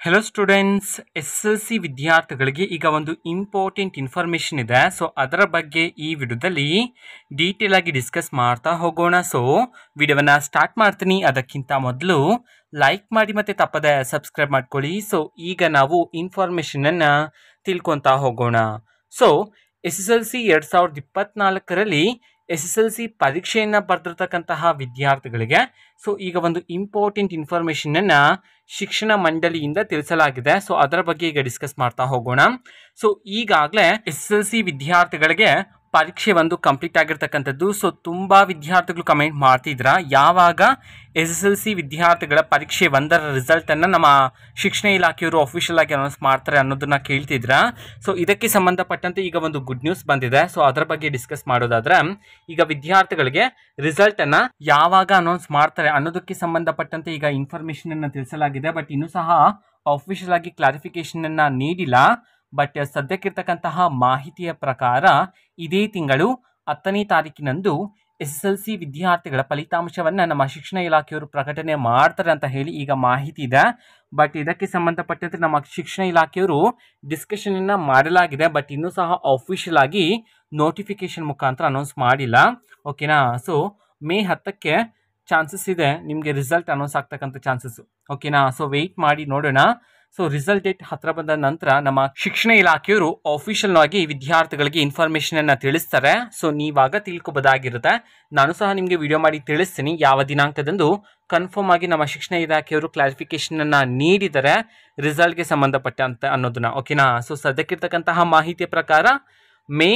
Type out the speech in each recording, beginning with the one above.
Hello students, S L C ವಿದ್ಯಾರ್ಥಿಗಳಿಗೆ ಈಗ ಒಂದು ಇಂಪಾರ್ಟೆಂಟ್ ಇನ್ಫಾರ್ಮೇಷನ್ ಇದೆ. ಸೊ ಅದರ ಬಗ್ಗೆ ಈ ವಿಡಿಯೋದಲ್ಲಿ ಡೀಟೇಲ್ ಆಗಿ ಡಿಸ್ಕಸ್ ಮಾಡ್ತಾ ಹೋಗೋಣ. ಸೊ ವಿಡಿಯೋವನ್ನು ಸ್ಟಾರ್ಟ್ ಮಾಡ್ತೀನಿ. ಅದಕ್ಕಿಂತ ಮೊದಲು ಲೈಕ್ ಮಾಡಿ ಮತ್ತು ತಪ್ಪದೆ ಸಬ್ಸ್ಕ್ರೈಬ್ ಮಾಡ್ಕೊಳ್ಳಿ. ಸೊ ಈಗ ನಾವು ಇನ್ಫಾರ್ಮೇಷನನ್ನು ತಿಳ್ಕೊತಾ ಹೋಗೋಣ. So S S L C 2024ರಲ್ಲಿ ಎಸ್ ಎಸ್ ಎಲ್ ಸಿ ಪರೀಕ್ಷೆಯನ್ನು ಬರೆದಿರ್ತಕ್ಕಂತಹ ವಿದ್ಯಾರ್ಥಿಗಳಿಗೆ ಸೊ ಈಗ ಒಂದು ಇಂಪಾರ್ಟೆಂಟ್ ಇನ್ಫಾರ್ಮೇಷನನ್ನು ಶಿಕ್ಷಣ ಮಂಡಳಿಯಿಂದ ತಿಳಿಸಲಾಗಿದೆ. ಸೊ ಅದರ ಬಗ್ಗೆ ಈಗ ಡಿಸ್ಕಸ್ ಮಾಡ್ತಾ ಹೋಗೋಣ. ಸೊ ಈಗಾಗಲೇ ಎಸ್ ಎಸ್ ಎಲ್ ಸಿ ವಿದ್ಯಾರ್ಥಿಗಳಿಗೆ ಪರೀಕ್ಷೆ ಒಂದು ಕಂಪ್ಲೀಟ್ ಆಗಿರ್ತಕ್ಕಂಥದ್ದು. ಸೊ ತುಂಬ ವಿದ್ಯಾರ್ಥಿಗಳು ಕಮೆಂಟ್ ಮಾಡ್ತಿದ್ರ, ಯಾವಾಗ ಎಸ್ ಎಸ್ ಎಲ್ ಸಿ ವಿದ್ಯಾರ್ಥಿಗಳ ಪರೀಕ್ಷೆ ಒಂದರ ರಿಸಲ್ಟನ್ನು ನಮ್ಮ ಶಿಕ್ಷಣ ಇಲಾಖೆಯವರು ಅಫಿಷಿಯಲ್ ಆಗಿ ಅನೌನ್ಸ್ ಮಾಡ್ತಾರೆ ಅನ್ನೋದನ್ನ ಕೇಳ್ತಿದ್ರ. ಸೊ ಇದಕ್ಕೆ ಸಂಬಂಧಪಟ್ಟಂತೆ ಈಗ ಒಂದು ಗುಡ್ ನ್ಯೂಸ್ ಬಂದಿದೆ. ಸೊ ಅದರ ಬಗ್ಗೆ ಡಿಸ್ಕಸ್ ಮಾಡೋದಾದ್ರೆ, ಈಗ ವಿದ್ಯಾರ್ಥಿಗಳಿಗೆ ರಿಸಲ್ಟನ್ನು ಯಾವಾಗ ಅನೌನ್ಸ್ ಮಾಡ್ತಾರೆ ಅನ್ನೋದಕ್ಕೆ ಸಂಬಂಧಪಟ್ಟಂತೆ ಈಗ ಇನ್ಫಾರ್ಮೇಷನ್ ಅನ್ನು ತಿಳಿಸಲಾಗಿದೆ. ಬಟ್ ಇನ್ನೂ ಸಹ ಅಫಿಷಿಯಲ್ ಆಗಿ ಕ್ಲಾರಿಫಿಕೇಶನ್ ಅನ್ನ ನೀಡಿಲ್ಲ. ಬಟ್ ಸದ್ಯಕ್ಕಿರ್ತಕ್ಕಂತಹ ಮಾಹಿತಿಯ ಪ್ರಕಾರ ಇದೇ ತಿಂಗಳು 10ನೇ ತಾರೀಕಿನಂದು ಎಸ್ ಎಸ್ ಎಲ್ ಸಿ ವಿದ್ಯಾರ್ಥಿಗಳ ಫಲಿತಾಂಶವನ್ನು ನಮ್ಮ ಶಿಕ್ಷಣ ಇಲಾಖೆಯವರು ಪ್ರಕಟಣೆ ಮಾಡ್ತಾರೆ ಅಂತ ಹೇಳಿ ಈಗ ಮಾಹಿತಿ ಇದೆ. ಬಟ್ ಇದಕ್ಕೆ ಸಂಬಂಧಪಟ್ಟಂತೆ ನಮ್ಮ ಶಿಕ್ಷಣ ಇಲಾಖೆಯವರು ಡಿಸ್ಕಷನನ್ನು ಮಾಡಲಾಗಿದೆ. ಬಟ್ ಇನ್ನೂ ಸಹ ಅಫಿಷಿಯಲ್ ಆಗಿ ನೋಟಿಫಿಕೇಶನ್ ಮುಖಾಂತರ ಅನೌನ್ಸ್ ಮಾಡಿಲ್ಲ. ಓಕೆನಾ? ಸೊ ಮೇ 10ಕ್ಕೆ ಚಾನ್ಸಸ್ ಇದೆ ನಿಮಗೆ ರಿಸಲ್ಟ್ ಅನೌನ್ಸ್ ಆಗ್ತಕ್ಕಂಥ ಚಾನ್ಸಸ್. ಓಕೆನಾ? ಸೊ ವೆಯ್ಟ್ ಮಾಡಿ ನೋಡೋಣ. ಸೊ ರಿಸಲ್ಟ್ ಡೇಟ್ ಹತ್ರ ಬಂದ ನಂತರ ನಮ್ಮ ಶಿಕ್ಷಣ ಇಲಾಖೆಯವರು ಅಫಿಷಿಯಲ್ ಆಗಿ ವಿದ್ಯಾರ್ಥಿಗಳಿಗೆ ಇನ್ಫಾರ್ಮೇಷನ್ ಅನ್ನ ತಿಳಿಸ್ತಾರೆ. ಸೊ ನೀವಾಗ ತಿಳ್ಕೊಬೋದಾಗಿರುತ್ತೆ. ನಾನು ಸಹ ನಿಮಗೆ ವಿಡಿಯೋ ಮಾಡಿ ತಿಳಿಸ್ತೀನಿ ಯಾವ ದಿನಾಂಕದಂದು ಕನ್ಫರ್ಮ್ ಆಗಿ ನಮ್ಮ ಶಿಕ್ಷಣ ಇಲಾಖೆಯವರು ಕ್ಲಾರಿಫಿಕೇಶನ್ ಅನ್ನ ನೀಡಿದರೆ ರಿಸಲ್ಟ್ಗೆ ಸಂಬಂಧಪಟ್ಟಂತೆ ಅನ್ನೋದನ್ನ. ಓಕೆನಾ? ಸೊ ಸದ್ಯಕ್ಕಿರ್ತಕ್ಕಂತಹ ಮಾಹಿತಿಯ ಪ್ರಕಾರ ಮೇ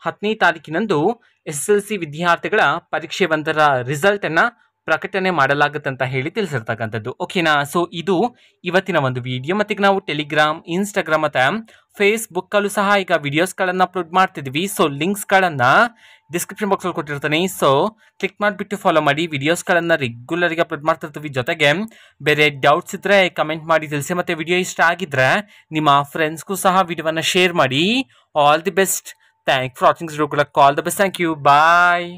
10ನೇ ತಾರೀಕಿನಂದು ಎಸ್ ಎಲ್ ಸಿ ವಿದ್ಯಾರ್ಥಿಗಳ ಪರೀಕ್ಷೆ ಒಂದರ ರಿಸಲ್ಟ್ ಅನ್ನ ಪ್ರಕಟಣೆ ಮಾಡಲಾಗುತ್ತೆ ಅಂತ ಹೇಳಿ ತಿಳಿಸಿರ್ತಕ್ಕಂಥದ್ದು. ಓಕೆನಾ? ಸೊ ಇದು ಇವತ್ತಿನ ಒಂದು ವಿಡಿಯೋ. ಮತ್ತೆ ಈಗ ನಾವು ಟೆಲಿಗ್ರಾಮ್, ಇನ್ಸ್ಟಾಗ್ರಾಮ್ ಮತ್ತೆ ಫೇಸ್ಬುಕ್ ಅಲ್ಲೂ ಸಹ ಈಗ ವಿಡಿಯೋಸ್ಗಳನ್ನು ಅಪ್ಲೋಡ್ ಮಾಡ್ತಿದ್ವಿ. ಸೊ ಲಿಂಕ್ಸ್ಗಳನ್ನು ಡಿಸ್ಕ್ರಿಪ್ಷನ್ ಬಾಕ್ಸಲ್ಲಿ ಕೊಟ್ಟಿರ್ತೀನಿ. ಸೊ ಕ್ಲಿಕ್ ಮಾಡಿಬಿಟ್ಟು ಫಾಲೋ ಮಾಡಿ. ವಿಡಿಯೋಸ್ಗಳನ್ನು ರೆಗ್ಯುಲರ್ಗೆ ಅಪ್ಲೋಡ್ ಮಾಡ್ತಿರ್ತೀವಿ. ಜೊತೆಗೆ ಬೇರೆ ಡೌಟ್ಸ್ ಇದ್ದರೆ ಕಮೆಂಟ್ ಮಾಡಿ ತಿಳಿಸಿ. ಮತ್ತು ವಿಡಿಯೋ ಇಷ್ಟ ಆಗಿದ್ರೆ ನಿಮ್ಮ ಫ್ರೆಂಡ್ಸ್ಗೂ ಸಹ ವಿಡಿಯೋವನ್ನು ಶೇರ್ ಮಾಡಿ. All the best. Thank for watching. All the best. Thank you. Bye.